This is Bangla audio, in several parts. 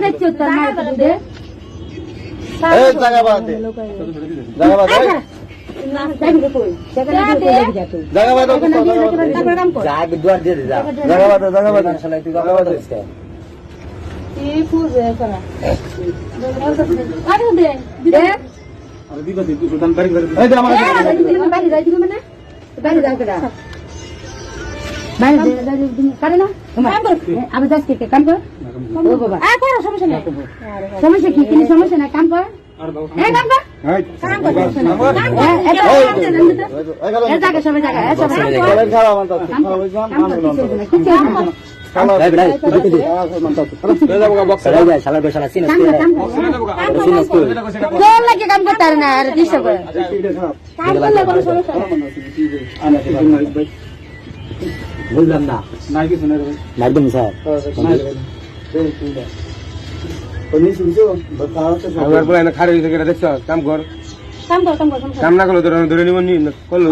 দেখছো তোর মার দে এই জায়গা বাদে জায়গা বাদে না যাবি কই সেখানে যাবি যা তুই জায়গা বাদে তারপর কাম কর যা দুয়ার দিয়ে যা জায়গা বাদে শালা তুই জায়গা বাদে এই ফুজে করা আরে দে দে আরে দিবা দি সুলতান বাড়ি করে এই যে আমার বাড়ি যাই দিবি মানে বাড়ি যাও কেডা বাড়ি দে করে না আমি যাস কে কাম কর ও বাবা আ কর সমস্যা নাই সমস্যা কি কি সমস্যা নাই কাম কর এই কাম কর এই কাম কর এই জায়গা সবাই জায়গা সবাই সবাই খাওয়া মানতা খাওয়া হইছে ভাই ভাই তুই তুই এই যাবো বক্স শালা যায় শালা কই শালা সিনাস তোর লাগে কাম করতে আর না আর ডিস্টার্ব করে কাম করলে কোনো সমস্যা নাই বুঝলাম না নাই কিছু নাই একদম স্যার আমার বলে না খাড়ি থেকে দেখছ কাম কর কাম না করলে ধরে নিব নি করলো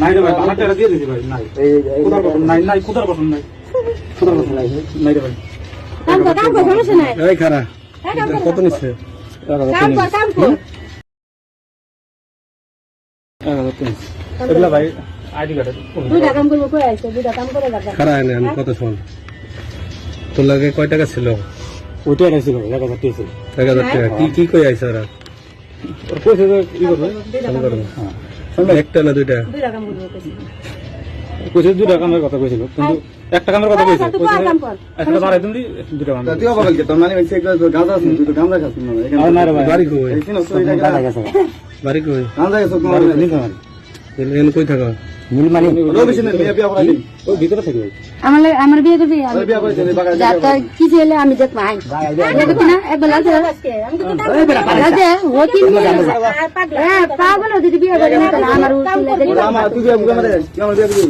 নাই রে ভাই আমারটা দিয়ে দিছি ভাই নাই কুদার বসন নাই নাই কুদার বসন নাই কুদার বসন নাই নাই রে ভাই কাম কর সমস্যা নাই এই খারা কত নিছে কাম কর এগুলা ভাই আইডি কার্ড দুইটা কাম করব কই আইছে দুইটা কাম করে লাগা খারা এনে আমি কত ফোন তোর লাগে কয় টাকা ছিল ওইটা ছিল 1000 টাকা ছিল 1000 টাকা কি কি কই আইছ ওরা ওর কইছে যে কি করবে কাম করবে হ্যাঁ একটা না দুইটা দুইটা কাম করব কইছে দুইটা কামের কথা কইছিল কিন্তু একটা কামের কথা কইছে কইছে কাম কর একটা বাড়াই তুমি দুইটা কাম তুইও বল যে তোর মানে হইছে গাঁজা আছে তুই তো গাঁজা খাস না আর না রে ভাই বাড়ি কই এখানে তো এটা টাকা গেছে বাড়ি কই গাঁজা আছে তোমার নি খাওয়া এন কই থাকো নীল মানে রবিশ না বিয়া করাই ওই ভিতরে থাকি আমার বিয়ে করবি আমি বিয়া করাইছে বাগা যাতা কি ছেলে আমি দেখ ভাই দেখো না একবার লাগে আমি তো লাগে ও কি পাগল যদি বিয়ে করে না তাহলে আমার উচিত আমা তুই বিয়া বুঝা মারে কি আমার বিয়া বুঝি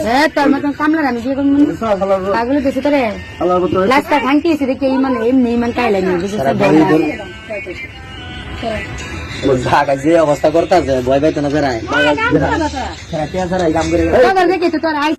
হ্যাঁ তোর মতন কামলা আমি বিয়ে করব পাগল দেশে তোরে আল্লাহর পত্র লাস্টটা ভাঙতে এসে দেখি এই মানে এমনি মান কাইলা নিয়ে বুঝছিস জায়গা যে অবস্থা করতেছে ভয় পাইতো না যারা সারা কাম করে দেখি তো তোর আই